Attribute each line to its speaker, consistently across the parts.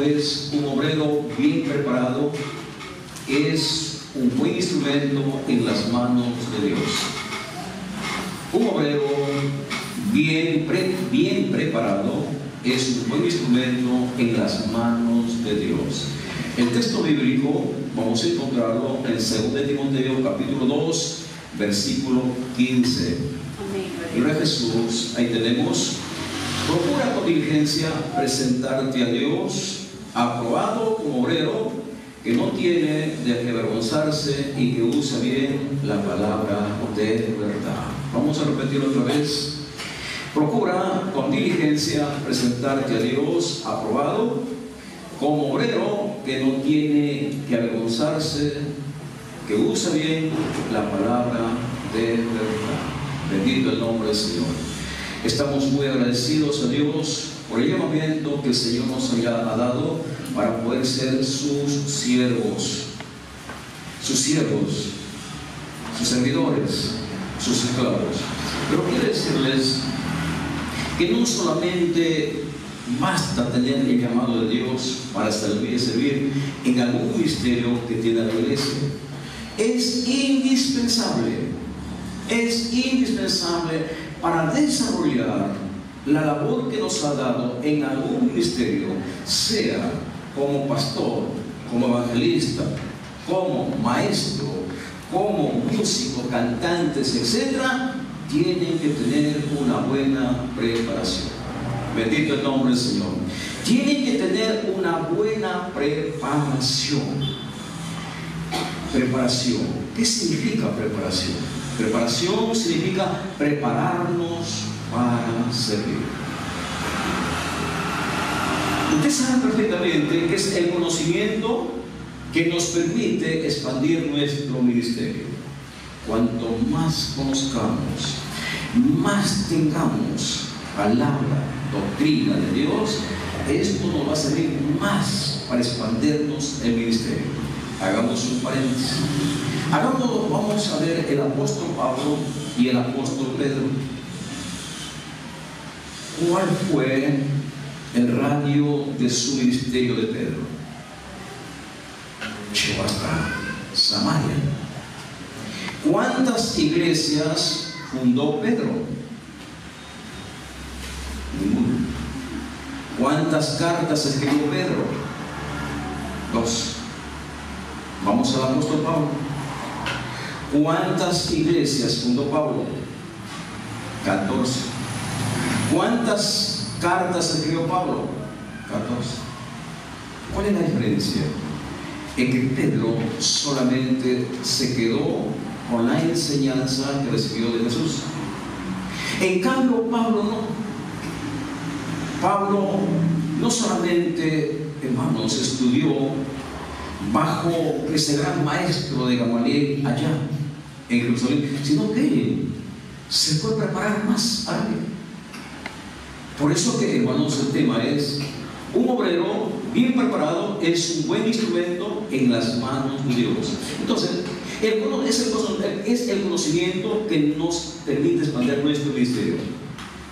Speaker 1: Es un obrero bien preparado, es un buen instrumento en las manos de Dios. Un obrero bien preparado es un buen instrumento en las manos de Dios. El texto bíblico vamos a encontrarlo en 2 de Timoteo capítulo 2 versículo 15. Gloria a Jesús. Ahí tenemos: procura con diligencia presentarte a Dios aprobado como obrero que no tiene de qué avergonzarse y que usa bien la palabra de verdad. Vamos a repetirlo otra vez. Procura con diligencia presentarte a Dios aprobado como obrero que no tiene que avergonzarse, que usa bien la palabra de verdad. Bendito el nombre del Señor. Estamos muy agradecidos a Dios por el llamamiento que el Señor nos ha dado para poder ser sus siervos, sus servidores, sus esclavos. Pero quiero decirles que no solamente basta tener el llamado de Dios para servir en algún ministerio que tiene la iglesia. Es indispensable para desarrollar la labor que nos ha dado en algún ministerio, sea como pastor, como evangelista, como maestro, como músico, cantantes, etc., tienen que tener una buena preparación. Bendito el nombre del Señor. Tienen que tener una buena preparación. Preparación. ¿Qué significa preparación? Preparación significa prepararnos para servir. Ustedes saben perfectamente que es el conocimiento que nos permite expandir nuestro ministerio. Cuanto más conozcamos, más tengamos palabra, doctrina de Dios, esto nos va a servir más para expandirnos el ministerio. Hagamos un paréntesis. Vamos a ver el apóstol Pablo y el apóstol Pedro. ¿Cuál fue el radio de su ministerio de Pedro? Llegó hasta Samaria. ¿Cuántas iglesias fundó Pedro? Ninguna. ¿Cuántas cartas escribió Pedro? 2. Vamos al apóstol Pablo. ¿Cuántas iglesias fundó Pablo? 14. ¿Cuántas cartas escribió Pablo? 14. ¿Cuál es la diferencia? En que Pedro solamente se quedó con la enseñanza que recibió de Jesús. En cambio, Pablo no. Pablo no solamente, hermanos, estudió bajo ese gran maestro de Gamaliel allá en Jerusalén, sino que se fue a preparar más a él. Por eso que, hermanos, el tema es: un obrero bien preparado es un buen instrumento en las manos de Dios. Entonces, es el conocimiento que nos permite expandir nuestro ministerio,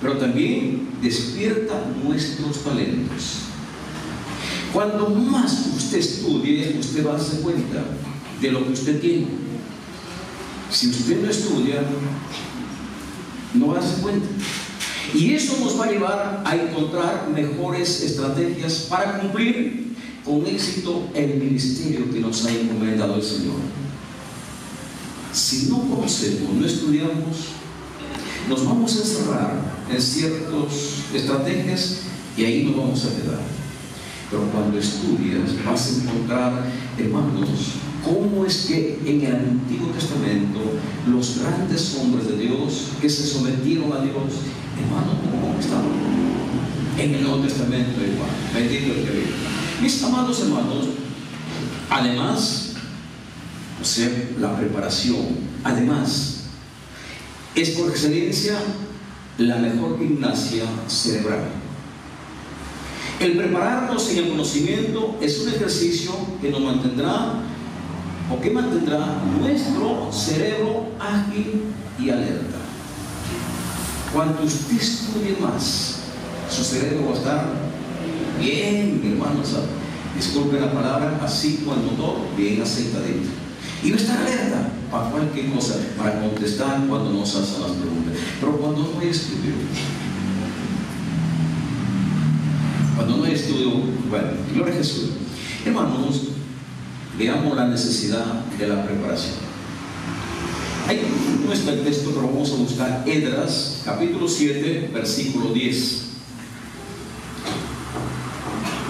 Speaker 1: pero también despierta nuestros talentos. Cuando más usted estudie, usted va a darse cuenta de lo que usted tiene. Si usted no estudia, no va a darse cuenta. Y eso nos va a llevar a encontrar mejores estrategias para cumplir con éxito el ministerio que nos ha encomendado el Señor. Si no conocemos, no estudiamos, nos vamos a encerrar en ciertas estrategias y ahí nos vamos a quedar. Pero cuando estudias vas a encontrar, hermanos, cómo es que en el Antiguo Testamento los grandes hombres de Dios que se sometieron a Dios, hermanos, ¿cómo estaban? En el Nuevo Testamento igual. Bendito el que vive. Mis amados hermanos, además, o sea, la preparación, además, es por excelencia la mejor gimnasia cerebral. El prepararnos en el conocimiento es un ejercicio que nos mantendrá o que mantendrá nuestro cerebro ágil y alerta. Cuanto usted estudie más, su cerebro va a estar bien, hermanos, disculpen la palabra, así con el motor bien aceitadito. Y va a estar alerta para cualquier cosa, para contestar cuando nos hacen las preguntas. Pero cuando no hay estudio, bueno, gloria a Jesús. Hermanos, veamos la necesidad de la preparación. Ahí no está el texto, pero vamos a buscar Esdras, capítulo 7, versículo 10.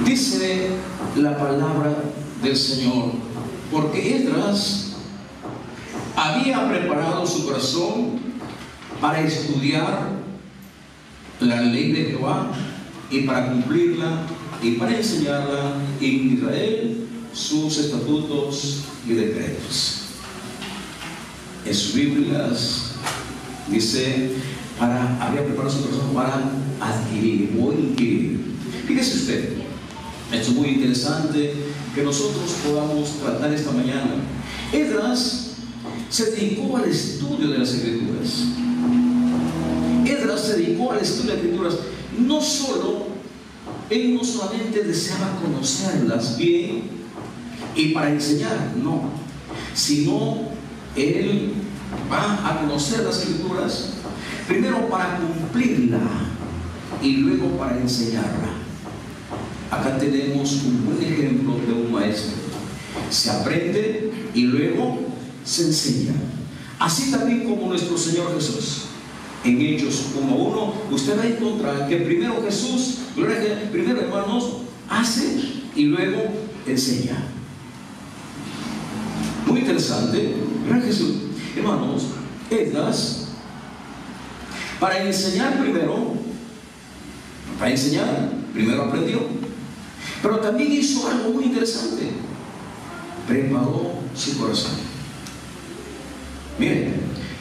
Speaker 1: Dice la palabra del Señor: porque Esdras había preparado su corazón para estudiar la ley de Jehová y para cumplirla y para enseñarla en Israel, sus estatutos y decretos. En sus Biblias dice, había preparado su corazón para adquirir o inquirir. Fíjese usted, esto es muy interesante que nosotros podamos tratar esta mañana. Esdras se dedicó al estudio de las Escrituras. Esdras se dedicó al estudio de las Escrituras. Él no solamente deseaba conocerlas bien y para enseñar, no, sino él va a conocer las Escrituras primero para cumplirla y luego para enseñarla. Acá tenemos un buen ejemplo de un maestro. Se aprende y luego se enseña. Así también como nuestro Señor Jesús. En Hechos 1:1 usted va a encontrar que primero Jesús, primero, hermanos, hace y luego enseña. Muy interesante. Gloria a Jesús. Hermanos, Esdras, para enseñar primero aprendió, pero también hizo algo muy interesante: preparó su corazón. Miren,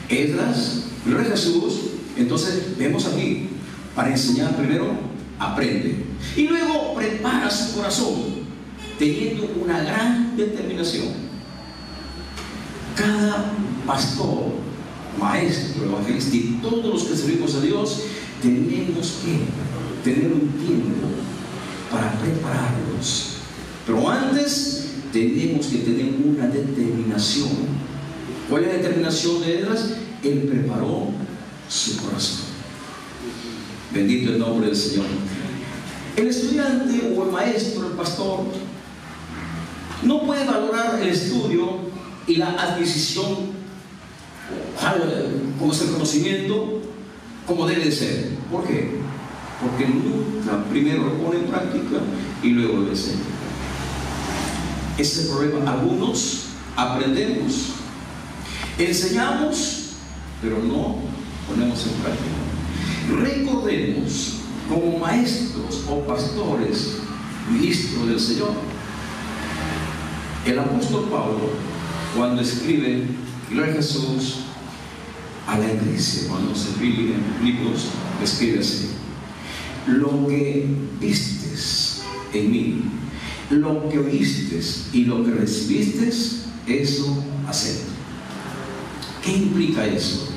Speaker 1: Esdras, gloria a Jesús. Entonces vemos aquí, para enseñar primero aprende y luego prepara su corazón teniendo una gran determinación. Cada pastor, maestro, evangelista y todos los que servimos a Dios tenemos que tener un tiempo para prepararlos, pero antes tenemos que tener una determinación. ¿Cuál es la determinación de Esdras? Él preparó su corazón. Bendito el nombre del Señor. El estudiante o el maestro, el pastor, no puede valorar el estudio y la adquisición, como es el conocimiento, como debe de ser. ¿Por qué? Porque nunca primero lo pone en práctica y luego lo enseña. Ese es el problema. Algunos aprendemos, enseñamos, pero no ponemos en práctica. Recordemos, como maestros o pastores, ministros del Señor, el apóstol Pablo, cuando escribe, gloria a Jesús, a la iglesia, cuando se escribe en Filipos, escribe así: lo que vistes en mí, lo que oístes y lo que recibiste, eso haced. ¿Qué implica eso?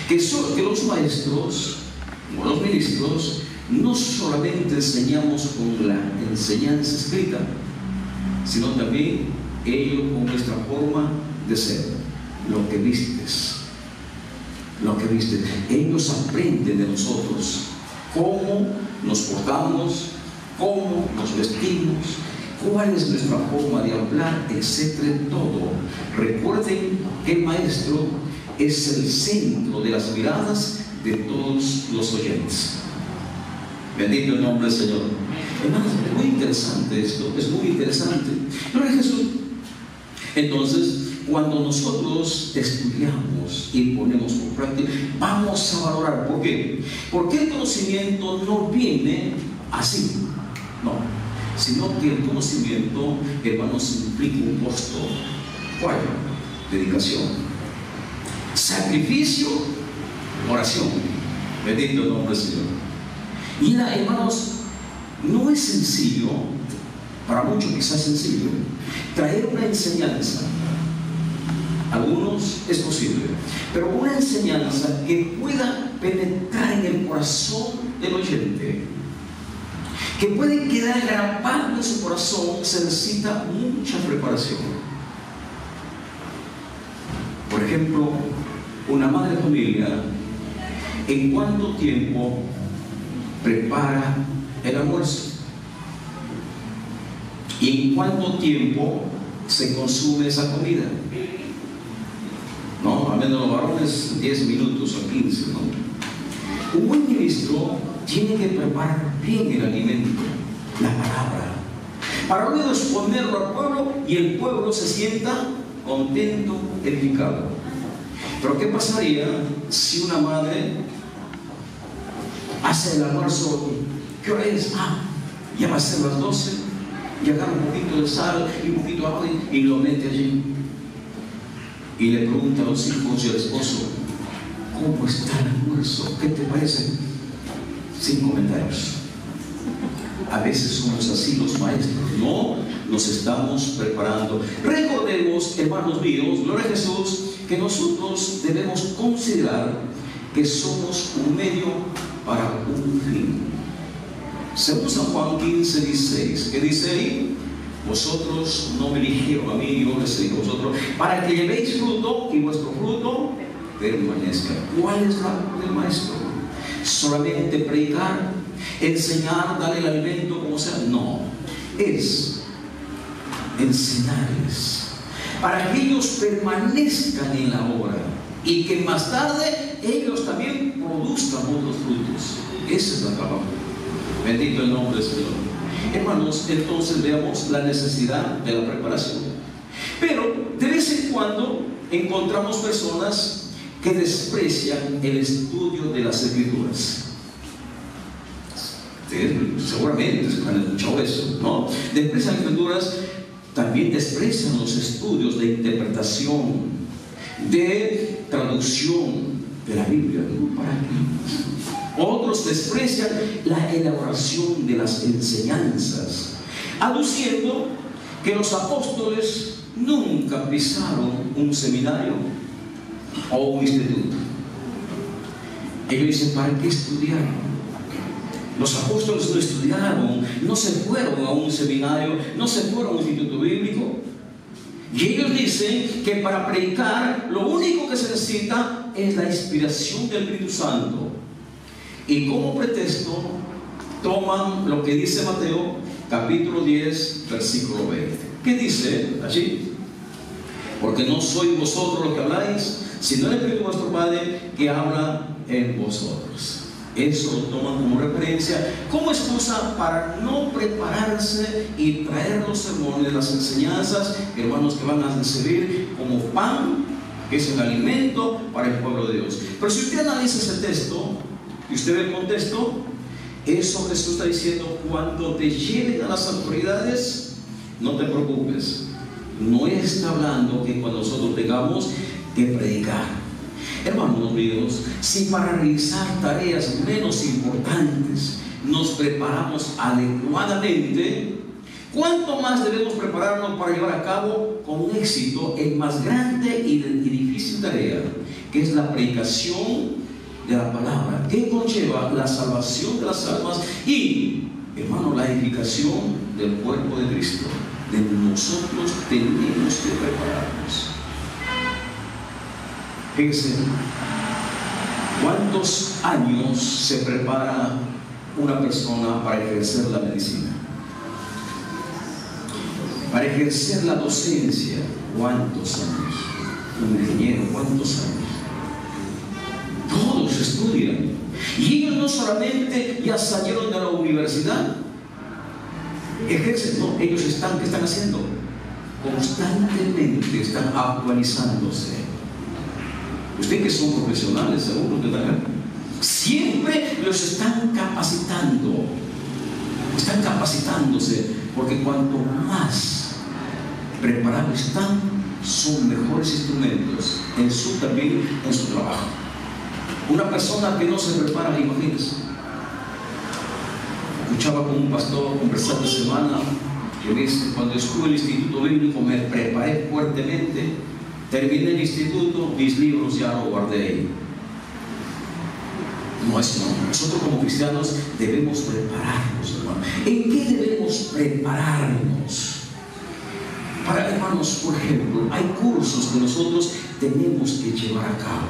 Speaker 1: Que los maestros o los ministros no solamente enseñamos con la enseñanza escrita, sino también ellos con nuestra forma de ser. Lo que vistes, ellos aprenden de nosotros cómo nos portamos, cómo nos vestimos, cuál es nuestra forma de hablar, etcétera, todo. Recuerden que el maestro es el centro de las miradas de todos los oyentes. Bendito el nombre del Señor. Hermanos, es muy interesante esto, es muy interesante. Gloria a Jesús. Entonces, cuando nosotros estudiamos y ponemos por práctica, vamos a valorar. ¿Por qué? Porque el conocimiento no viene así, no, sino que el conocimiento, hermanos, implica un costo. ¿Cuál? Dedicación, sacrificio, oración. Bendito el nombre del Señor. Y hermanos, no es sencillo, para muchos quizás sencillo, traer una enseñanza. Algunos es posible, pero una enseñanza que pueda penetrar en el corazón del oyente, que puede quedar grabado en su corazón, se necesita mucha preparación. Por ejemplo, una madre de familia, ¿en cuánto tiempo prepara el almuerzo? ¿Y en cuánto tiempo se consume esa comida? No, al menos los varones 10 minutos o 15, ¿no? Un buen ministro tiene que preparar bien el alimento, la palabra, para luego exponerlo al pueblo y el pueblo se sienta contento, edificado. Pero ¿qué pasaría si una madre hace el almuerzo? ¿Qué hora es? Ya va a ser las 12, y agarra un poquito de sal y un poquito de agua y lo mete allí. Y le pregunta a los hijos y al esposo: ¿cómo está el almuerzo? ¿Qué te parece? Sin comentarios. A veces somos así los maestros, no nos estamos preparando. Recordemos, hermanos míos, gloria a Jesús, que nosotros debemos considerar que somos un medio para un fin. Según San Juan 15:16, ¿qué dice ahí? Vosotros no me eligieron a mí, yo les elijo a vosotros, para que llevéis fruto y vuestro fruto permanezca. ¿Cuál es la labor del maestro? ¿Solamente predicar, enseñar, darle el alimento como sea? No, es enseñarles para que ellos permanezcan en la obra y que más tarde ellos también produzcan otros frutos. Esa es la palabra. Bendito el nombre del Señor. Hermanos, entonces veamos la necesidad de la preparación. Pero de vez en cuando encontramos personas que desprecian el estudio de las Escrituras. Ustedes seguramente han escuchado eso, ¿no? Desprecian las Escrituras, también desprecian los estudios de interpretación, de traducción de la Biblia. ¿Para qué? Otros desprecian la elaboración de las enseñanzas, aduciendo que los apóstoles nunca pisaron un seminario o un instituto. Ellos dicen: ¿para qué estudiar? Los apóstoles no estudiaron, no se fueron a un seminario, no se fueron a un instituto bíblico. Y ellos dicen que para predicar lo único que se necesita es la inspiración del Espíritu Santo. Y como pretexto toman lo que dice Mateo capítulo 10 versículo 20. ¿Qué dice allí? Porque no sois vosotros los que habláis, sino el Espíritu de vuestro Padre que habla en vosotros. Eso lo toman como referencia, como excusa para no prepararse y traer los sermones, las enseñanzas, hermanos, que van a recibir como pan, que es el alimento para el pueblo de Dios. Pero si usted analiza ese texto y usted ve el contexto, eso Jesús está diciendo: cuando te lleven a las autoridades, no te preocupes. No está hablando que cuando nosotros tengamos que predicar. Hermanos míos, si para realizar tareas menos importantes nos preparamos adecuadamente, ¿cuánto más debemos prepararnos para llevar a cabo con éxito el más grande y difícil tarea, que es la predicación de la palabra, que conlleva la salvación de las almas y, hermano, la edificación del cuerpo de Cristo? De nosotros tenemos que prepararnos. Fíjense, ¿cuántos años se prepara una persona para ejercer la medicina? Para ejercer la docencia, ¿cuántos años? Un ingeniero, ¿cuántos años? Todos estudian. Y ellos no solamente ya salieron de la universidad, ejercen, no, ellos están, ¿qué están haciendo? Constantemente están actualizándose. Ustedes que son profesionales, seguro que están, siempre los están capacitando, están capacitándose, porque cuanto más preparados están, son mejores instrumentos también en su trabajo. Una persona que no se prepara, imagínense. Escuchaba con un pastor conversar de semana, que dice: cuando estuve en el instituto bíblico me preparé fuertemente, terminé el instituto, mis libros ya no guardé ahí. No es no. Nosotros como cristianos debemos prepararnos, hermano. ¿En qué debemos prepararnos? Para, hermanos, por ejemplo, hay cursos que nosotros tenemos que llevar a cabo.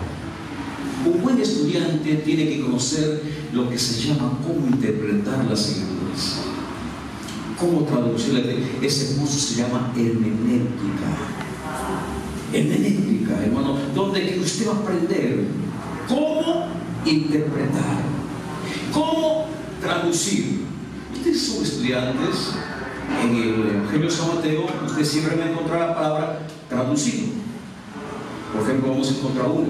Speaker 1: Un buen estudiante tiene que conocer lo que se llama cómo interpretar las escrituras, cómo traducirla. Ese curso se llama hermenéutica. Hermenéutica, hermano, donde que usted va a aprender cómo interpretar, cómo traducir. Ustedes son estudiantes. En el Evangelio de San Mateo, usted siempre va a encontrar la palabra traducido. Por ejemplo, vamos a encontrar una.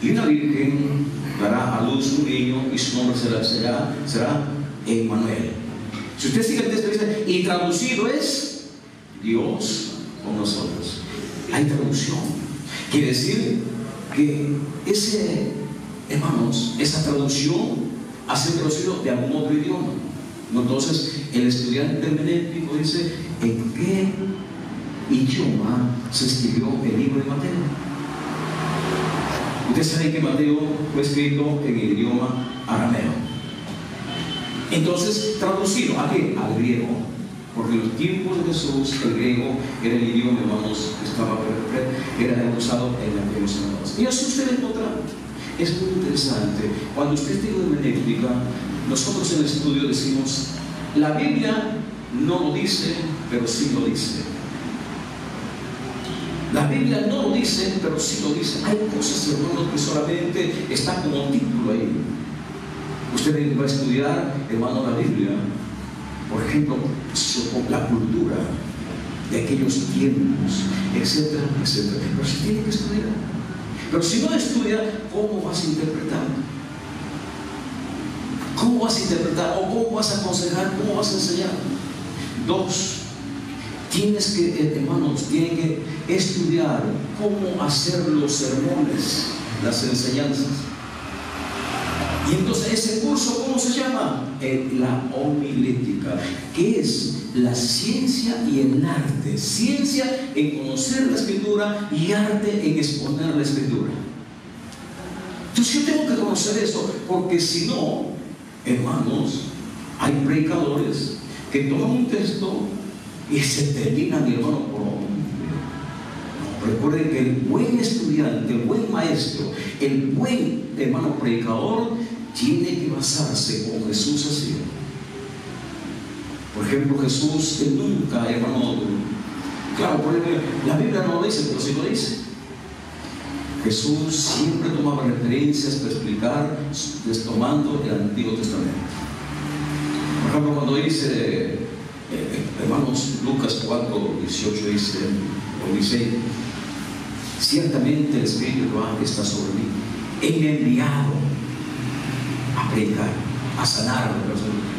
Speaker 1: Y una virgen dará a luz un niño y su nombre será Emmanuel. Si usted sigue el texto, dice, y traducido es Dios con nosotros. Hay traducción. Quiere decir que esa traducción ha sido traducido de algún otro idioma. Entonces, el estudiante hermenéutico dice, ¿en qué idioma se escribió el libro de Mateo? Usted sabe que Mateo fue escrito en el idioma arameo. Entonces, traducido ¿a qué? Al griego. Porque en los tiempos de Jesús, el griego era el idioma, hermanos, era usado en los sinagogas. Y así usted encuentra. Es muy interesante. Cuando usted estudia hermenéutica, nosotros en el estudio decimos, la Biblia no lo dice, pero sí lo dice. La Biblia no lo dice, pero sí lo dice. Hay cosas, hermanos, que solamente están como título ahí. Usted va a estudiar, hermano, la Biblia, por ejemplo, la cultura de aquellos tiempos, etcétera, etcétera. Pero se tiene que estudiar. Pero si no estudia, ¿cómo vas a interpretar? ¿Cómo vas a interpretar? ¿O cómo vas a aconsejar? ¿Cómo vas a enseñar? Dos, tienes que estudiar cómo hacer los sermones, las enseñanzas. Y entonces ese curso, ¿cómo se llama? La homilética, que es la ciencia y el arte. Ciencia en conocer la escritura y arte en exponer la escritura. Entonces yo tengo que conocer eso, porque si no, hermanos, hay predicadores que toman un texto y se terminan, hermano, por hombre. Recuerden que el buen estudiante, el buen maestro, el buen, hermano, predicador, tiene que basarse como Jesús hacía. Por ejemplo, Jesús nunca, hermano, claro, por ejemplo, la Biblia no lo dice, pero sí lo dice. Jesús siempre tomaba referencias para explicar, tomando el Antiguo Testamento. Por ejemplo, cuando dice, hermanos, Lucas 4:18 dice, o dice, ciertamente el Espíritu está sobre mí. Él me ha enviado a predicar, a sanar a la persona.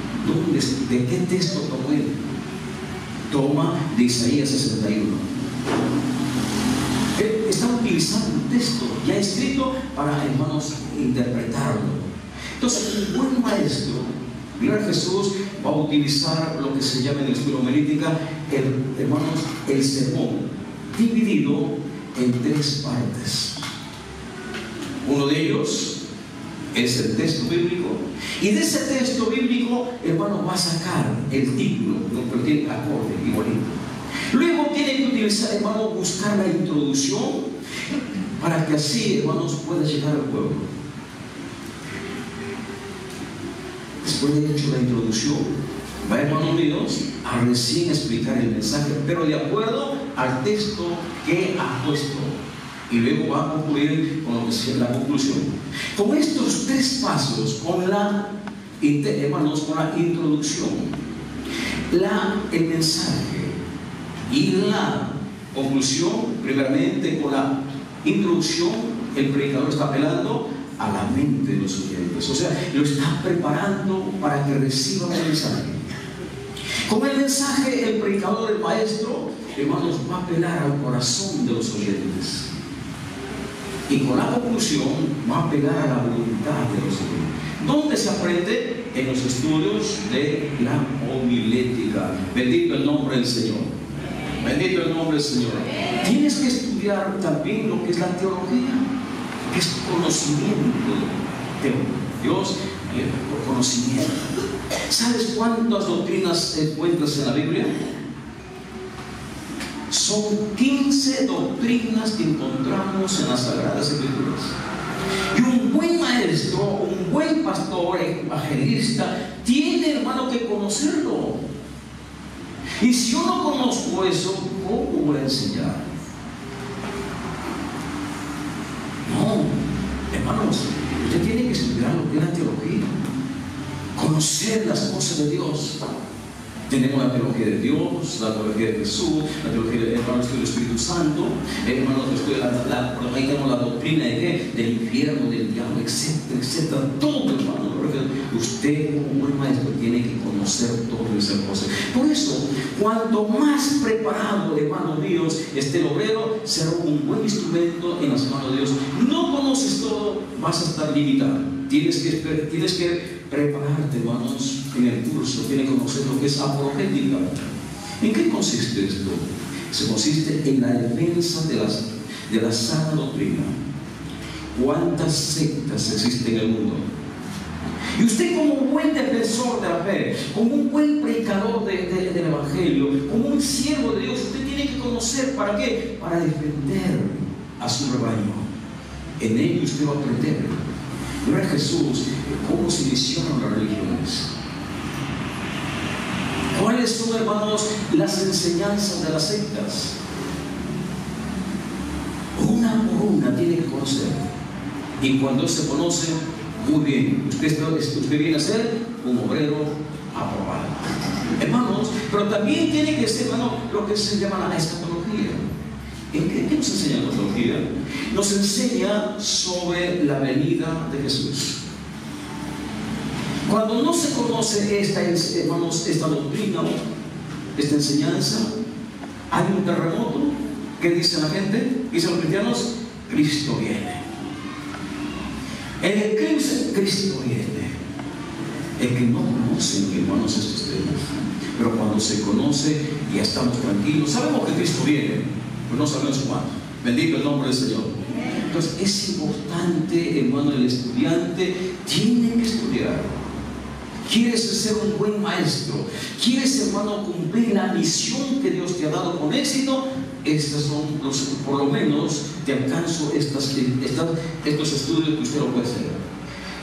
Speaker 1: ¿De qué texto tomó él? Toma de Isaías 61. Él está utilizando un texto ya escrito para, hermanos, interpretarlo. Entonces, un buen maestro, mira, Jesús va a utilizar lo que se llama en el estudio homilética, hermanos, el sermón, dividido en tres partes. Uno de ellos es el texto bíblico, y de ese texto bíblico, hermano, va a sacar el título, lo que tiene acorde igualito. Luego tiene que utilizar, hermano, buscar la introducción para que así, hermanos, pueda llegar al pueblo. Después de hecho la introducción, va, hermanos míos, a recién explicar el mensaje, pero de acuerdo al texto que ha puesto. Y luego va a concluir con lo que es la conclusión. Con estos tres pasos, hermanos, con la introducción, el mensaje y la conclusión, primeramente con la introducción, el predicador está apelando a la mente de los oyentes. O sea, lo está preparando para que reciban el mensaje. Con el mensaje, el predicador, el maestro, hermanos, va a apelar al corazón de los oyentes. Y con la conclusión va a apelar a la voluntad de los oyentes. ¿Dónde se aprende? En los estudios de la homilética. Bendito el nombre del Señor. Bendito el nombre del Señor. Tienes que estudiar también lo que es la teología, que es conocimiento de Dios, por conocimiento. ¿Sabes cuántas doctrinas encuentras en la Biblia? Son 15 doctrinas que encontramos en las Sagradas Escrituras. Y un buen maestro, un buen pastor, evangelista, tiene, hermano, que conocerlo. Y si yo no conozco eso, ¿cómo voy a enseñar? No, hermanos, usted tiene que estudiar lo que es la teología, conocer las cosas de Dios. Tenemos la teología de Dios, la teología de Jesús, la teología del Espíritu Santo, hermanos, ahí tenemos la doctrina de ¿qué? Del infierno, del diablo, etcétera, etcétera. Todo, hermano, usted como buen maestro tiene que conocer todas esas cosas. Por eso, cuanto más preparado, hermano míos, esté el obrero, será un buen instrumento en las manos de Dios. No conoces todo, vas a estar limitado. Tienes que prepararte, hermanos, en el curso. Tienes que conocer lo que es apologética. ¿En qué consiste esto? Se consiste en la defensa de la sana doctrina. ¿Cuántas sectas existen en el mundo? Y usted, como un buen defensor de la fe, como un buen predicador del Evangelio, como un siervo de Dios, usted tiene que conocer, ¿para qué? Para defender a su rebaño. En ello usted va a aprender. Gloria a Jesús, cómo se iniciaron las religiones. ¿Cuáles son, hermanos, las enseñanzas de las sectas? Una por una tiene que conocer. Y cuando se conoce, muy bien, usted viene a ser un obrero aprobado. Hermanos, pero también tiene que ser, hermano, lo que se llama la escatología. ¿Qué nos enseña la teología? Nos enseña sobre la venida de Jesús. Cuando no se conoce esta doctrina, esta enseñanza, hay un terremoto. ¿Qué dice la gente? Dicen los cristianos: Cristo viene. El que dice Cristo viene, el que no conoce, hermanos, estos temas. Pero cuando se conoce, ya estamos tranquilos. Sabemos que Cristo viene, pero no sabemos cuándo. Bendito el nombre del Señor. Entonces es importante, hermano, el estudiante tiene que estudiar. ¿Quieres ser un buen maestro? ¿Quieres, hermano, cumplir la misión que Dios te ha dado con éxito? Estos son por lo menos te alcanzo estos estudios que usted lo puede hacer.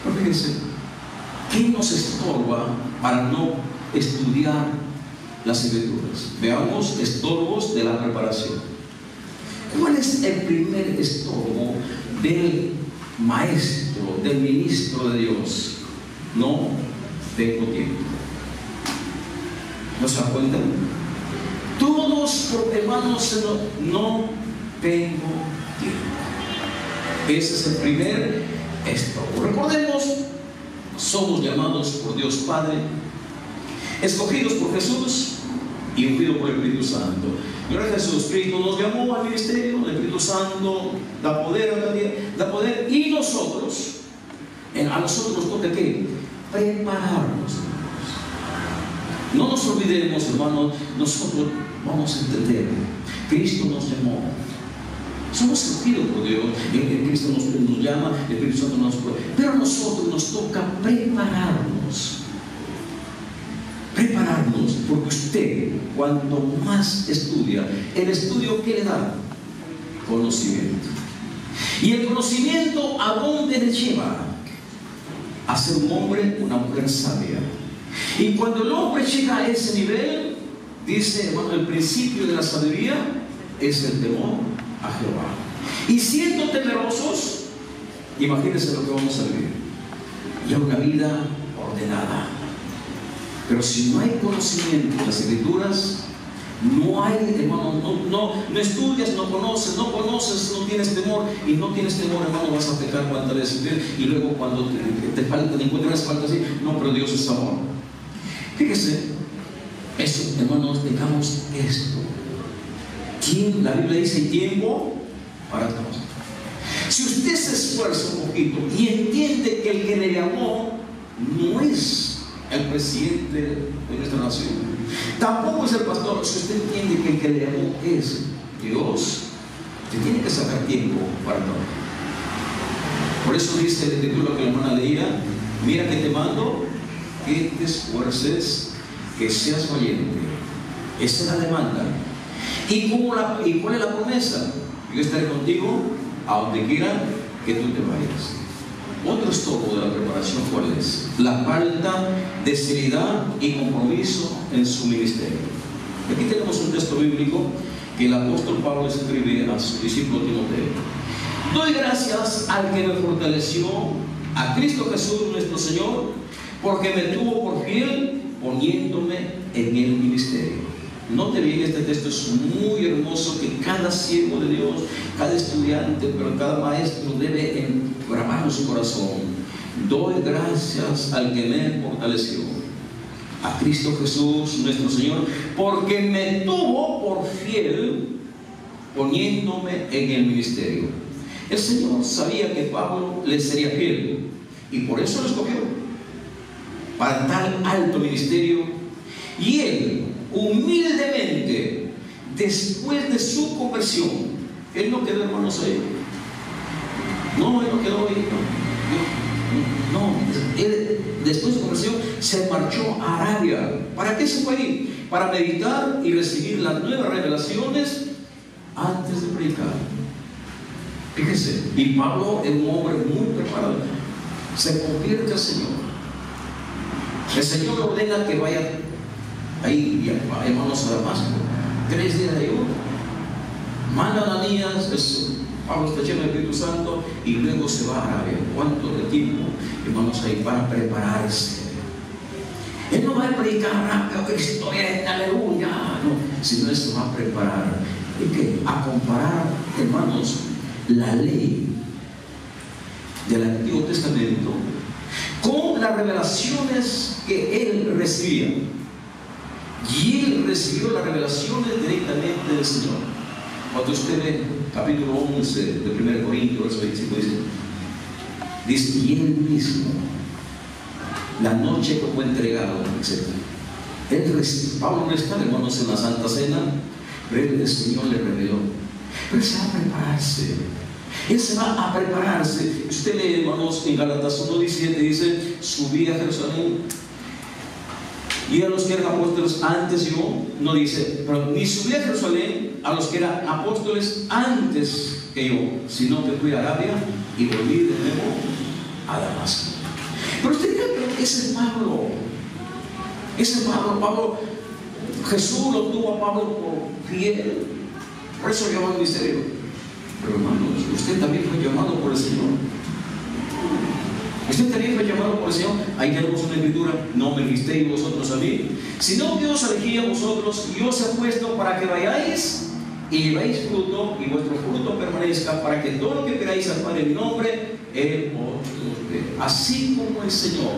Speaker 1: Pero fíjense, ¿qué nos estorba para no estudiar las Escrituras? Veamos estorbos de la preparación. ¿Cuál es el primer estorbo del maestro, del ministro de Dios? No tengo tiempo. ¿No se dan cuenta? Todos, hermanos, no tengo tiempo. Ese es el primer estorbo. Recordemos, somos llamados por Dios Padre, escogidos por Jesús y ungidos por el Espíritu Santo. Gloria a Jesús. Cristo nos llamó al ministerio, el Espíritu Santo da poder, y nosotros, a nosotros nos toca ¿qué? Prepararnos. No nos olvidemos, hermanos, nosotros vamos a entender. Cristo nos llamó. Somos escogidos por Dios. Cristo nos llama, el Espíritu Santo nos puede. Pero a nosotros nos toca prepararnos. Prepararnos, porque usted, cuanto más estudia, el estudio ¿qué le da? Conocimiento. Y el conocimiento, ¿a dónde le lleva? A ser un hombre, una mujer sabia. Y cuando el hombre llega a ese nivel, dice, hermano, el principio de la sabiduría es el temor a Jehová. Y siendo temerosos, imagínense lo que vamos a vivir. Ya una vida ordenada. Pero si no hay conocimiento de las Escrituras, no hay, hermano, no estudias, no conoces, no tienes temor. Y no tienes temor, hermano, vas a pecar cuantas veces. Y luego cuando te encuentras falta así, no, pero Dios es amor. Fíjese, eso, hermanos, tengamos esto. La Biblia dice tiempo para todo. Si usted se esfuerza un poquito y entiende que el que le llamó no es el presidente de nuestra nación, tampoco es el pastor. Si usted entiende que el que le llamó es Dios, usted tiene que sacar tiempo para todo. Por eso dice el título que la hermana leía: mira que te mando que te esfuerces, que seas valiente. Esa es la demanda. ¿Y cuál es la promesa? Yo estaré contigo a donde quiera que tú te vayas. Otro estorbo de la preparación, ¿cuál es? La falta de seriedad y compromiso en su ministerio. Aquí tenemos un texto bíblico que el apóstol Pablo escribe a su discípulo Timoteo. Doy gracias al que me fortaleció, a Cristo Jesús nuestro Señor, porque me tuvo por fiel poniéndome en el ministerio. Note bien, este texto es muy hermoso, que cada siervo de Dios, cada estudiante, pero cada maestro debe grabar en su corazón. Doy gracias al que me fortaleció, a Cristo Jesús nuestro Señor, porque me tuvo por fiel poniéndome en el ministerio. El Señor sabía que Pablo le sería fiel y por eso lo escogió para tal alto ministerio. Y él humildemente, después de su conversión, él no quedó, hermanos, ahí. No, él no quedó ahí. No, él después de su conversión se marchó a Arabia. ¿Para qué se fue ahí? Para meditar y recibir las nuevas revelaciones antes de predicar. Fíjense, y Pablo es un hombre muy preparado. Se convierte al Señor. El Señor le ordena que vaya ahí, hermanos, a Damasco, 3 días de ayuno. Manda a Ananías, Pablo está lleno del Espíritu Santo, y luego se va a Arabia. ¿Cuánto de tiempo, hermanos, ahí para prepararse? Él no va a predicar rápido, Cristo es, aleluya, no, sino él se va a preparar. ¿Y qué? A comparar, hermanos, la ley del Antiguo Testamento con las revelaciones que él recibía. Y él recibió las revelaciones directamente del Señor. Cuando usted ve capítulo 11 de 1 Corintios, verso 25, dice, y él mismo, la noche que fue entregado, etc. Pablo no está, hermanos, en la Santa Cena, pero el Señor le reveló. Pero se va a prepararse. Él se va a prepararse. Usted lee, hermanos, en Gálatas 1:17, dice, subí a Jerusalén. Y a los que eran apóstoles antes yo, no dice, pero ni subí a Jerusalén a los que eran apóstoles antes que yo, sino que fui a Arabia y volví de nuevo a Damasco. Pero usted dirá, pero ese es Pablo. Ese es Pablo. Jesús lo tuvo a Pablo por fiel. Por eso llamó al misterio. Pero hermanos, usted también fue llamado por el Señor. Usted también fue llamado por el Señor. Ahí tenemos una escritura: no me eligisteis vosotros a mí, sino que os elegí a vosotros y os he puesto para que vayáis y llevéis fruto, y vuestro fruto permanezca, para que todo lo que queráis hacer en mi nombre, Él os dé. Así como el Señor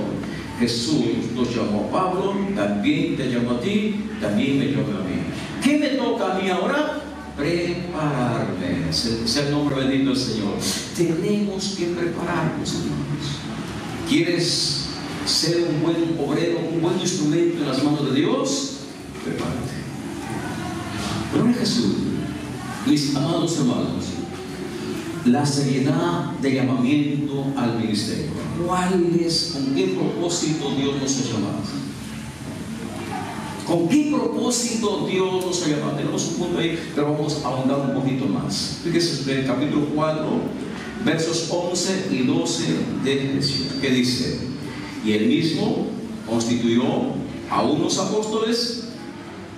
Speaker 1: Jesús nos llamó a Pablo, también te llamó a ti, también me llamó a mí. ¿Qué me toca a mí ahora? Prepararme. Sea el nombre bendito del Señor. Tenemos que prepararnos, hermanos. ¿Quieres ser un buen obrero, un buen instrumento en las manos de Dios? Prepárate. Gloria a Jesús. Mis amados hermanos, la seriedad de llamamiento al ministerio. ¿Cuál es, con qué propósito Dios nos ha llamado? ¿Con qué propósito Dios nos ha llamado? Tenemos un punto ahí, pero vamos a ahondar un poquito más. Fíjese en el capítulo 4, versos 11 y 12 de Efesios, que dice: y él mismo constituyó a unos apóstoles,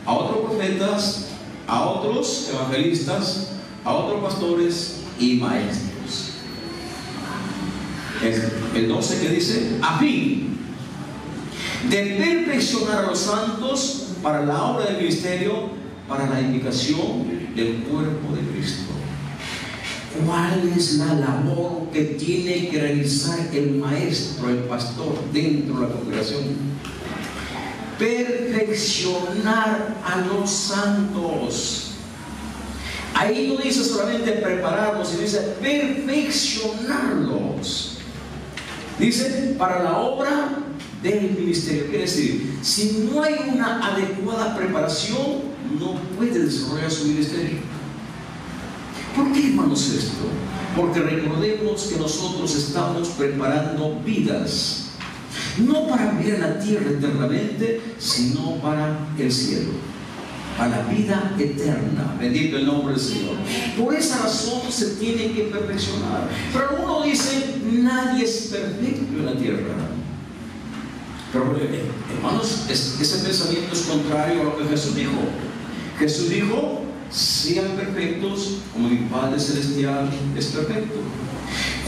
Speaker 1: a otros profetas, a otros evangelistas, a otros pastores y maestros. El 12 que dice: a fin de perfeccionar a los santos para la obra del ministerio, para la edificación del cuerpo de Cristo. ¿Cuál es la labor que tiene que realizar el maestro, el pastor, dentro de la congregación? Perfeccionar a los santos. Ahí no dice solamente prepararlos, sino dice perfeccionarlos. Dice para la obra del ministerio. Quiere decir, si no hay una adecuada preparación, no puede desarrollar su ministerio. ¿Por qué, hermanos, esto? Porque recordemos que nosotros estamos preparando vidas. no para vivir en la tierra eternamente, sino para el cielo, para la vida eterna. Bendito el nombre del Señor. Por esa razón se tiene que perfeccionar. Pero uno dice, nadie es perfecto en la tierra. Pero hermanos, ese pensamiento es contrario a lo que Jesús dijo. Jesús dijo, sean perfectos como mi Padre Celestial es perfecto.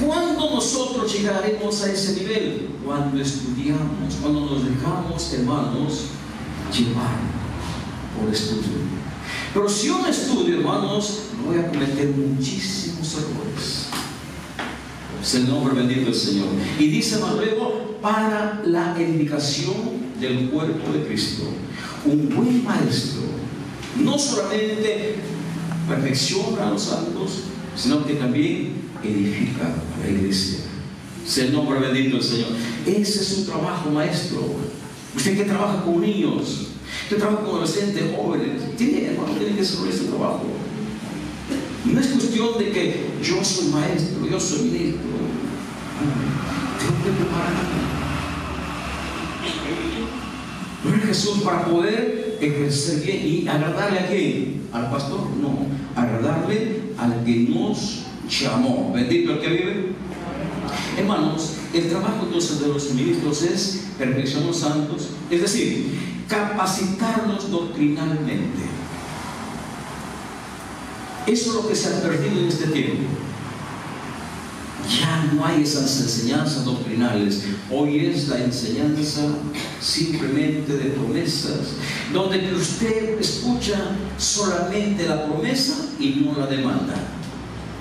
Speaker 1: ¿Cuándo nosotros llegaremos a ese nivel? Cuando estudiamos, cuando nos dejamos, hermanos, llevar por estudio. Pero si yo no estudio, hermanos, voy a cometer muchísimos errores. Es el nombre bendito del Señor. Y dice más luego, para la edificación del cuerpo de Cristo. Un buen maestro no solamente perfecciona a los santos, sino que también edifica a la iglesia. Es el nombre bendito del Señor. Ese es su trabajo, maestro. Usted que trabaja con niños, usted trabaja con adolescentes, jóvenes, hermano, tiene que hacer este trabajo. No es cuestión de que yo soy maestro, yo soy ministro. Tengo que prepararme. No es Jesús para poder ejercer bien y agradarle a quién, al pastor, no, agradarle al que nos llamó. Bendito el que vive. Hermanos, el trabajo entonces de los ministros es perfeccionar a los santos, es decir, capacitarlos doctrinalmente. Eso es lo que se ha perdido en este tiempo. Ya no hay esas enseñanzas doctrinales. Hoy es la enseñanza simplemente de promesas, donde usted escucha solamente la promesa y no la demanda.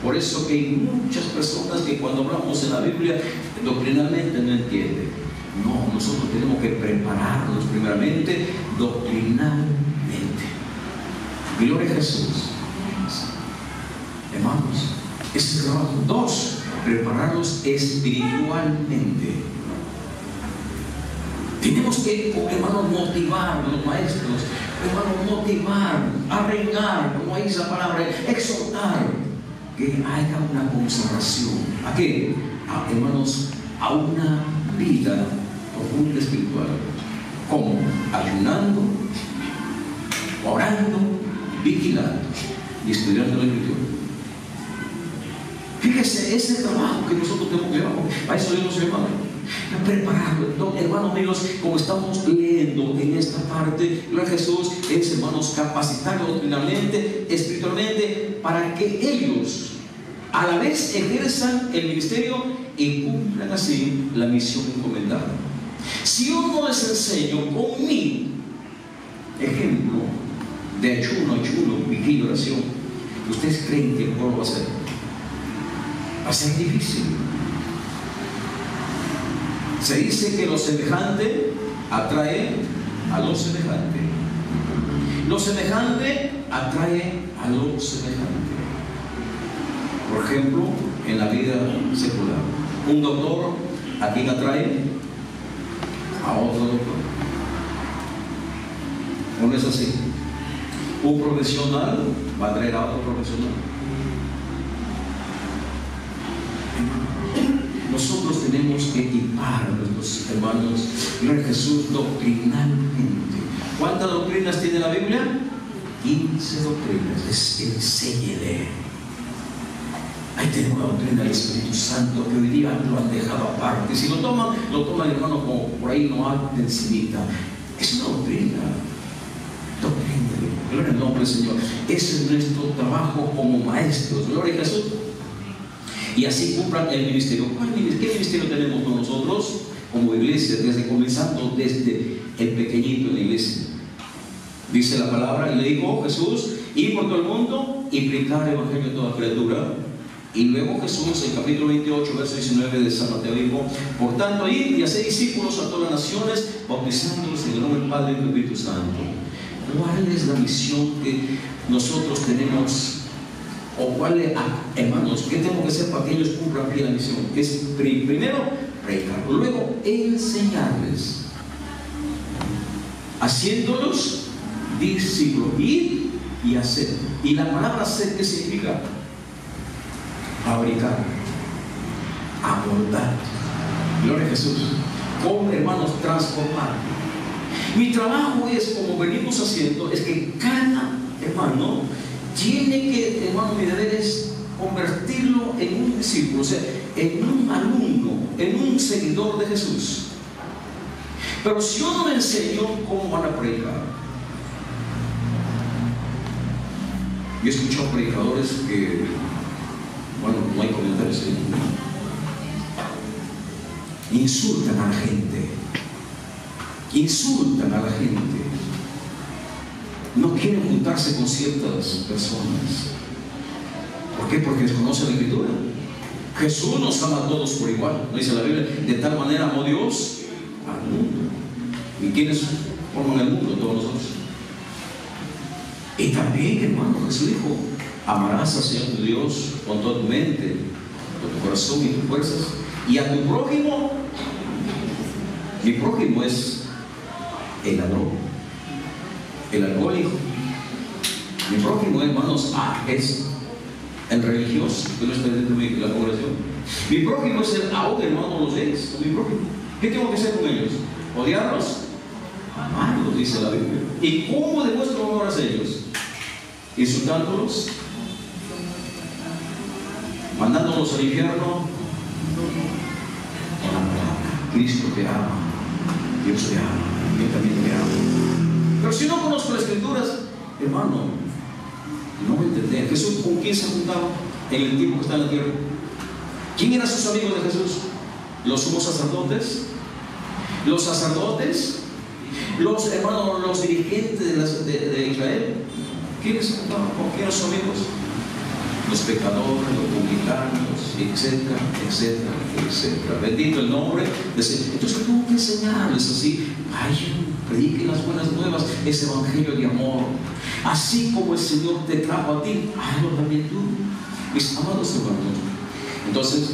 Speaker 1: Por eso que hay muchas personas que cuando hablamos en la Biblia doctrinalmente no entienden. No, nosotros tenemos que prepararnos primeramente doctrinalmente. Gloria a Jesús. Hermanos, ese es el trabajo. 2, prepararlos espiritualmente. Tenemos que, hermanos, motivar a los maestros, hermanos, motivar, arreglar, como hay esa palabra, exhortar, que haya una consagración. ¿A qué? Hermanos, a una vida profunda espiritual. ¿Cómo? Ayunando, orando, vigilando y estudiando la Escritura. Fíjese, ese es el trabajo que nosotros tenemos que llevar. A eso Dios nos llama. Prepararlo, hermanos míos, como estamos leyendo en esta parte, gloria a Jesús, es, hermanos, capacitarlos doctrinalmente, espiritualmente, para que ellos a la vez ejerzan el ministerio y cumplan así la misión encomendada. Si yo no les enseño con mi ejemplo de ayuno, vigilia, oración, ¿ustedes creen que el pueblo va a hacer? Va a ser difícil. Se dice que lo semejante atrae a lo semejante. Lo semejante atrae a lo semejante. Por ejemplo, en la vida secular, un doctor, ¿a quién atrae? A otro doctor. ¿O no es así? Un profesional va a atraer a otro profesional. Nosotros tenemos que equipar a nuestros hermanos, gloria a Jesús, doctrinalmente. ¿Cuántas doctrinas tiene la Biblia? 15 doctrinas. Enséñele. Ahí tenemos la doctrina del Espíritu Santo, que hoy día lo han dejado aparte. Si lo toman hermano, como por ahí no hay encimita. Es una doctrina. Doctrina. Gloria al nombre del Señor. Ese es nuestro trabajo como maestros. Gloria a Jesús. Y así cumplan el ministerio. ¿Qué ministerio tenemos con nosotros como iglesia? Comenzando desde el pequeñito en la iglesia. Dice la palabra, y le dijo Jesús, ir por todo el mundo y predicar el evangelio a toda criatura. Y luego Jesús, en capítulo 28, verso 19 de San Mateo, dijo, por tanto, id y haced discípulos a todas las naciones, bautizándolos en el nombre del Padre y del Espíritu Santo. ¿Cuál es la misión que nosotros tenemos? ¿O cuál es, hermanos, qué tengo que hacer para que ellos cumplan bien la misión? Es primero predicar, luego enseñarles, haciéndolos discípulos, ir y hacer. Y la palabra hacer, ¿qué significa? Fabricar, amoldar. Gloria a Jesús. Con, hermanos, transformar. Mi trabajo es, como venimos haciendo, es que cada hermano tiene que, hermano, mi deber es convertirlo en un discípulo, o sea, en un alumno, en un seguidor de Jesús. Pero si yo no le enseño, ¿cómo van a predicar? Yo he escuchado predicadores que, bueno, no hay comentarios, insultan a la gente, insultan a la gente, no quieren juntarse con ciertas personas. ¿Por qué? Porque desconocen la Escritura. Jesús nos ama a todos por igual, ¿no dice la Biblia? De tal manera amó Dios al mundo. ¿Y quiénes forman el mundo? Todos nosotros. Y también, hermano, Jesús dijo: amarás al Señor tu Dios con toda tu mente, con tu corazón y tus fuerzas, y a tu prójimo. Mi prójimo es el ladrón, el alcohólico. Mi prójimo, hermanos, es el religioso que no está dentro de la congregación. Mi prójimo es el aún, hermano, los gays. Mi prójimo. ¿Qué tengo que hacer con ellos? ¿Odiarlos? Amarlos, dice la Biblia. ¿Y cómo demuestro amor hacia ellos? Insultándolos, mandándolos al infierno. Con la palabra: Cristo te ama, Dios te ama, yo también te amo. Pero si no conozco las Escrituras, hermano, no me entendía. Jesús, ¿con quién se juntaba en el tiempo que está en la tierra? ¿Quién eran sus amigos de Jesús? Los sumos sacerdotes, los sacerdotes, los hermanos, los dirigentes de Israel. ¿Quiénes se juntaban? ¿Con quiénes son amigos? Los pecadores, los publicanos, etcétera, etcétera, etcétera. Bendito el nombre de Señor. Entonces tengo que enseñarles así: vayan, prediquen las buenas nuevas, ese evangelio de amor. Así como el Señor te trajo a ti, hazlo también tú, mis amados hermanos. Entonces,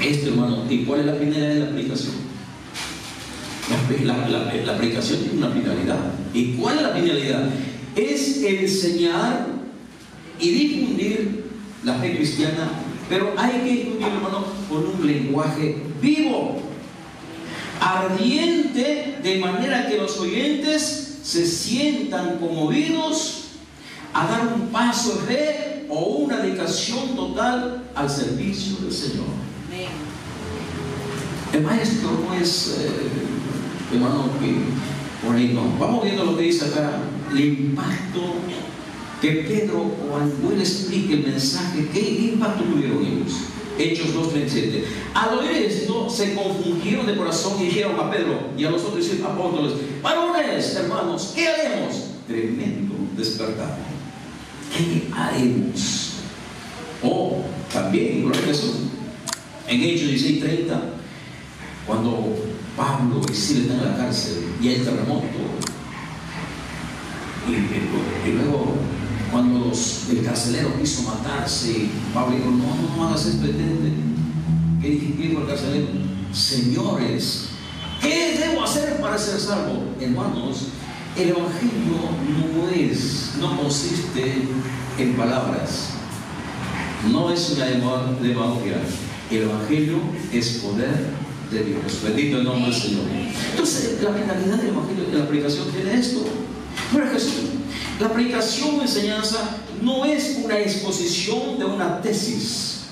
Speaker 1: hermano, ¿y cuál es la finalidad de la predicación? La predicación tiene una finalidad. ¿Y cuál es la finalidad? Es enseñar y difundir la fe cristiana, pero hay que difundir, hermano, con un lenguaje vivo, ardiente, de manera que los oyentes se sientan conmovidos a dar un paso de fe o una dedicación total al servicio del Señor. El maestro no es, hermano, que por ahí no. Vamos viendo lo que dice acá, el impacto que Pedro, cuando él explique el mensaje, ¿qué impacto tuvieron ellos? Hechos 2:37. Al oír esto, se confundieron de corazón y dijeron a Pedro y a los otros apóstoles: varones, hermanos, ¿qué haremos? Tremendo despertar. ¿Qué haremos? O también, gloria a Jesús, en Hechos 16:30, cuando Pablo y Silas están en la cárcel y hay terremoto, y luego cuando el carcelero quiso matarse, Pablo dijo: no hagas esto, detente. ¿Qué dijo el carcelero? Señores, ¿qué debo hacer para ser salvo? Hermanos, el evangelio no consiste en palabras, no es una demagogia. El evangelio es poder de Dios. Bendito el nombre del Señor. Entonces, la finalidad del evangelio, de la predicación, tiene esto. Pero Jesús, la predicación o enseñanza no es una exposición de una tesis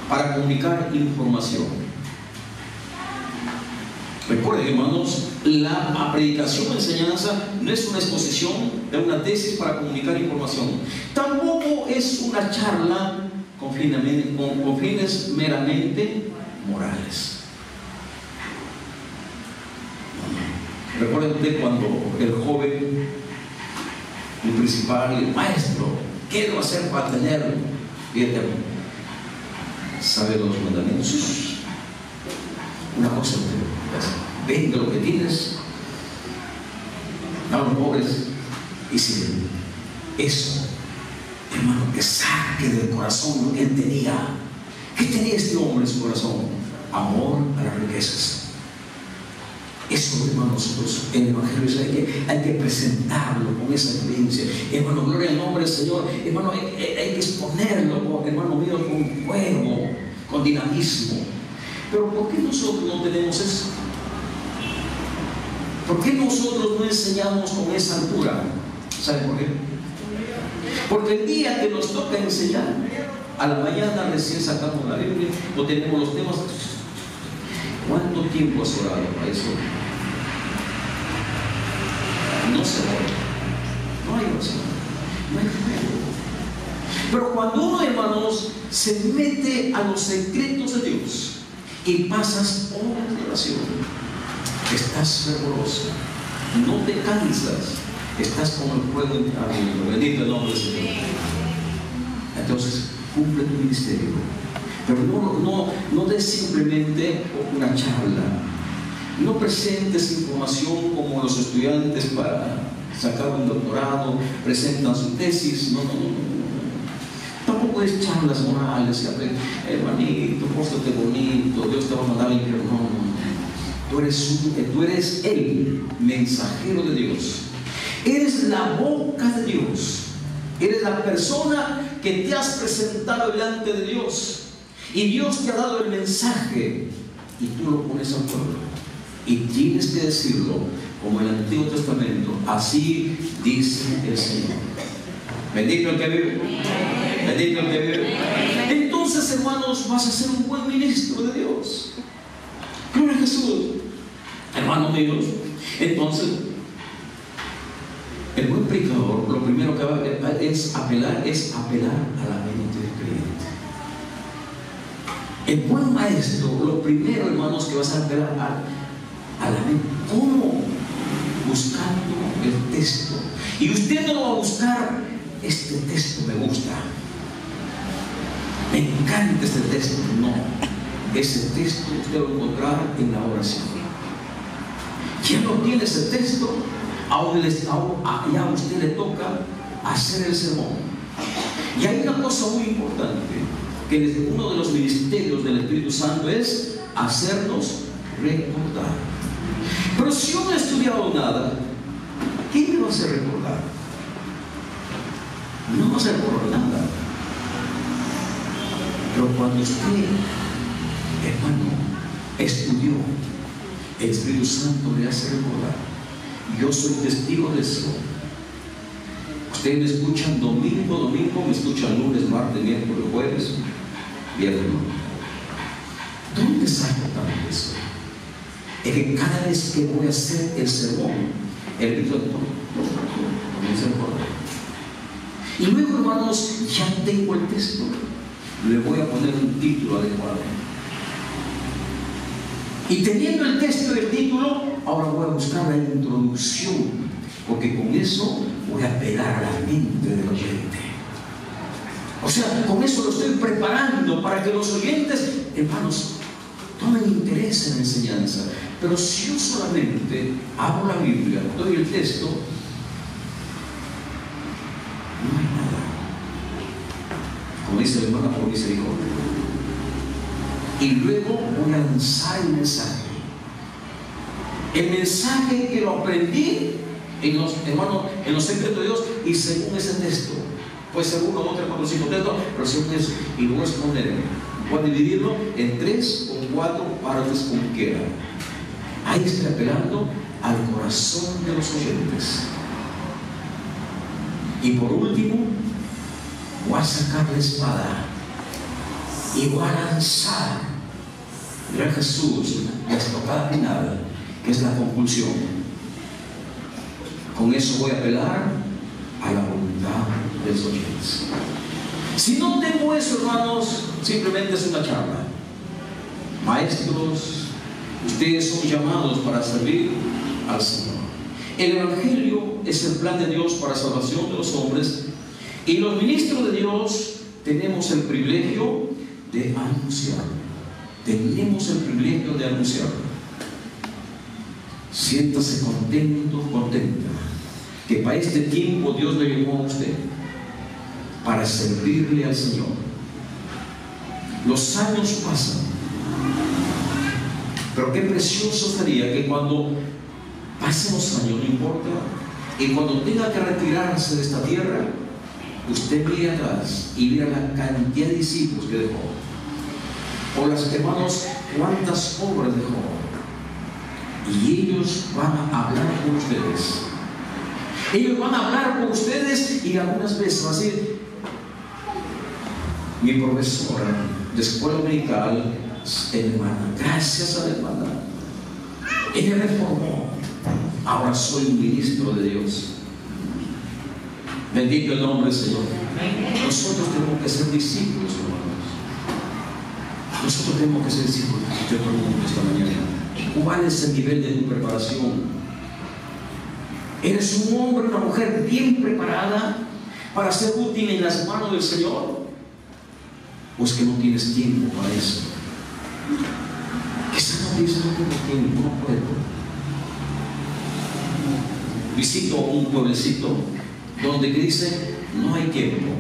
Speaker 1: para comunicar información. Recuerden, hermanos, la predicación o enseñanza no es una exposición de una tesis para comunicar información. Tampoco es una charla con fines meramente morales. Recuerden usted cuando el joven, el principal, el maestro, ¿qué debo hacer para tener vida eterna? ¿Sabe los mandamientos? Una cosa, vende lo que tienes, da a los pobres y sirve. Eso, hermano, que saque del corazón lo que él tenía. ¿Qué tenía este hombre en su corazón? Amor a las riquezas. Eso, hermano, nosotros en el evangelio hay que presentarlo con esa experiencia. Hermano, gloria al nombre del Señor. Hermano, hay que exponerlo, hermano mío, con fuego, con dinamismo. Pero ¿por qué nosotros no tenemos eso? ¿Por qué nosotros no enseñamos con esa altura? ¿Saben por qué? Porque el día que nos toca enseñar, a la mañana recién sacamos la Biblia o tenemos los temas. ¿Cuánto tiempo has orado para eso? No se ora. No hay oración. No hay fuego. Pero cuando uno, hermanos, se mete a los secretos de Dios y pasas horas de oración, estás fervoroso, no te cansas, estás como el fuego ardiendo. Bendito el nombre del Señor. Entonces, cumple tu ministerio. Pero no des simplemente una charla. No presentes información como los estudiantes para sacar un doctorado, presentan su tesis. No. Tampoco es charlas morales, hermanito, pórtate bonito, Dios te va a mandar al infierno. No. Tú eres el mensajero de Dios. Eres la boca de Dios. Eres la persona que te has presentado delante de Dios. Y Dios te ha dado el mensaje. Y tú lo pones al pueblo. Y tienes que decirlo como el Antiguo Testamento. Así dice el Señor. Bendito el que vive. Bendito el que vive. Entonces, hermanos, vas a ser un buen ministro de Dios. Gloria a Jesús. Hermanos míos, entonces, el buen predicador, lo primero que va a es apelar a la mente del creyente. El buen maestro, lo primero, hermanos, que vas a apelar a la mente. ¿Cómo? Buscando el texto. Y usted no va a buscar, este texto me gusta, me encanta este texto. No, ese texto usted lo va a encontrar en la oración. ¿Quién no tiene ese texto? Ya a usted le toca hacer el sermón. Y hay una cosa muy importante, que desde uno de los ministerios del Espíritu Santo es hacernos recordar. Pero si yo no he estudiado nada, ¿quién me va a hacer recordar? No va a hacer recordar nada. Pero cuando usted, hermano, estudió, el Espíritu Santo le hace recordar. Yo soy testigo de eso. Ustedes me escuchan domingo, me escuchan lunes, martes, miércoles, jueves, viernes. ¿Dónde saco tanto eso? Es que cada vez que voy a hacer el sermón, el Espíritu Santo comienza a recordar. Y luego, hermanos, ya tengo el texto, le voy a poner un título adecuado. Y teniendo el texto y el título, ahora voy a buscar la introducción, porque con eso voy a apelar a la mente del oyente. O sea, con eso lo estoy preparando para que los oyentes, hermanos, tomen interés en la enseñanza. Pero si yo solamente abro la Biblia, doy el texto, no hay nada. Como dice la hermana, por misericordia. Y luego voy a lanzar el mensaje. El mensaje que lo aprendí en los secretos de Dios y según ese texto. Puede ser uno, dos, tres, cuatro, cinco textos, pero según eso. Y luego exponerlo. Voy a dividirlo en 3 o 4 partes como quiera. Ahí estoy apelando al corazón de los oyentes. Y por último, voy a sacar la espada y voy a lanzar, mira Jesús, la estocada final, que es la compulsión. Con eso voy a apelar a la voluntad de los oyentes. Si no tengo eso, hermanos, simplemente es una charla. Maestros, ustedes son llamados para servir al Señor. El Evangelio es el plan de Dios para la salvación de los hombres, y los ministros de Dios tenemos el privilegio de anunciar. Tenemos el privilegio de anunciar. Siéntase contento, contenta, que para este tiempo Dios le llamó a usted para servirle al Señor. Los años pasan, pero qué precioso sería que cuando pasen los años, no importa, y cuando tenga que retirarse de esta tierra, usted mire atrás y mira la cantidad de discípulos que dejó, o las hermanos cuántas obras dejó. Y ellos van a hablar con ustedes. Ellos van a hablar con ustedes y algunas veces va a decir: mi profesora de escuela dominical, hermana, gracias a la hermana, ella me formó, ahora soy un ministro de Dios. Bendito el nombre del Señor. Nosotros tenemos que ser discípulos, hermanos. Nosotros tenemos que ser discípulos. Yo pregunto esta mañana: ¿cuál es el nivel de tu preparación? ¿Eres un hombre o una mujer bien preparada para ser útil en las manos del Señor? ¿O es que no tienes tiempo para eso? Quizás no dices: no tengo tiempo, no puedo. Visito un pueblecito donde dice: no hay tiempo.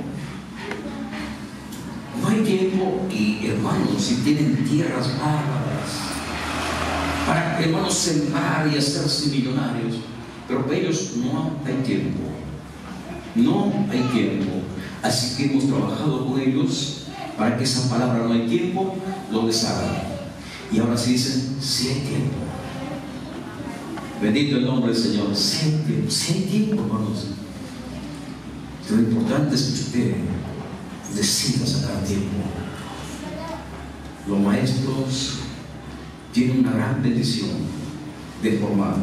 Speaker 1: No hay tiempo. Y hermanos, si tienen tierras bárbaras para, hermanos, sembrar y hacerse millonarios, pero para ellos no hay tiempo. No hay tiempo. Así que hemos trabajado con ellos para que esa palabra "no hay tiempo" lo deshagan. Y ahora sí dicen: sí hay tiempo. Bendito el nombre del Señor. Sí hay tiempo, sí hay tiempo, hermanos. Lo importante es que usted decida sacar tiempo. Los maestros tienen una gran bendición de formar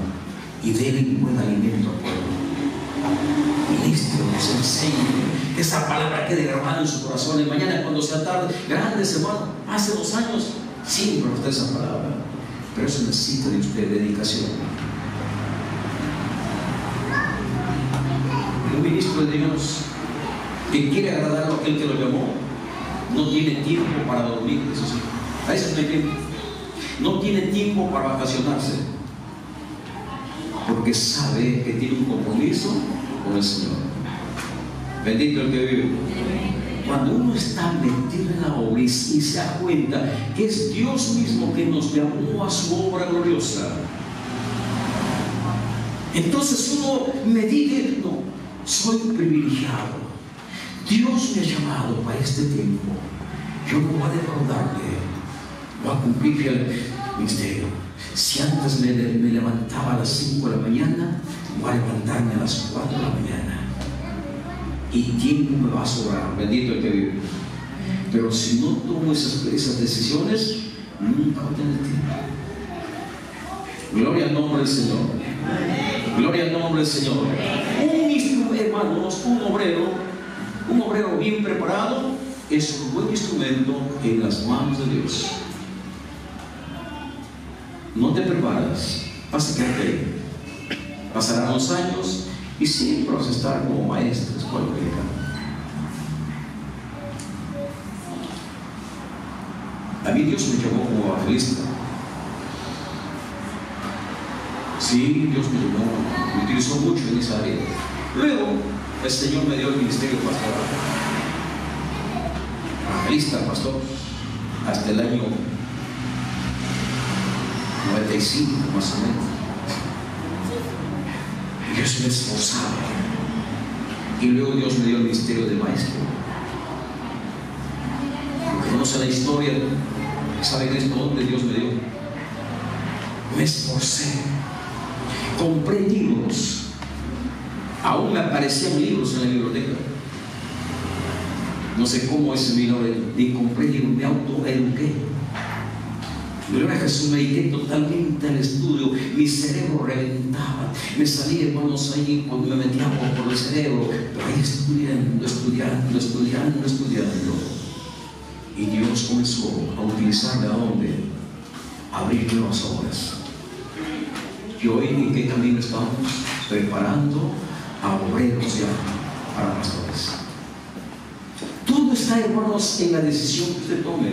Speaker 1: y den buen alimento al pueblo. Ministros, enseñen, esa palabra quede grabada en su corazón. Y mañana, cuando sea tarde, grandes hermanos, hace 2 años, siempre usted esa palabra. Pero eso necesita de usted dedicación. Un ministro de Dios que quiere agradar a aquel que lo llamó no tiene tiempo para dormir, eso sí. A veces no hay tiempo. No tiene tiempo para vacacionarse, porque sabe que tiene un compromiso con el Señor. Bendito el que vive. Cuando uno está metido en la obra y se da cuenta que es Dios mismo que nos llamó a su obra gloriosa, entonces uno medita: no, soy privilegiado. Dios me ha llamado para este tiempo. Yo no voy a defraudarle. Voy a cumplir fiel ministerio. Si antes me levantaba a las 5 de la mañana, voy a levantarme a las 4 de la mañana. Y tiempo me va a sobrar. Bendito el que vive. Pero si no tomo esas decisiones, nunca voy a tener tiempo. Gloria al nombre del Señor. Gloria al nombre del Señor. Hermanos, un obrero bien preparado es un buen instrumento en las manos de Dios. No te preparas, vas a quedarte ahí. Pasarán los años y siempre vas a estar como maestro de escuela dominical. A mí Dios me llamó como evangelista. Sí, Dios me llamó, me utilizó mucho en esa área. Luego, el Señor me dio el ministerio pastoral. Evangelista, pastor, hasta el año 95 más o menos. Y yo se me esforzaba. Y luego Dios me dio el ministerio de maestro. Porque conoce la historia, ¿saben esto? ¿Dónde Dios me dio? Me esforcé. Compré libros. Aún me aparecían libros en la biblioteca. No sé cómo es mi nombre. Y compré libros, me autoeduqué. Gloria a Jesús, me dediqué totalmente al estudio. Mi cerebro reventaba. Me salía, hermanos, ahí cuando me metía por el cerebro. Pero ahí estudiando. Y Dios comenzó a utilizarme, ¿a dónde? A abrir nuevas obras. Y hoy, ¿en qué camino estamos? Preparando a obreros ya para pastores. Todo está, hermanos, en la decisión que usted tome.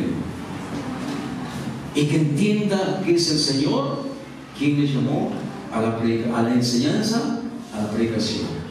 Speaker 1: Y que entienda que es el Señor quien le llamó a la enseñanza, a la predicación.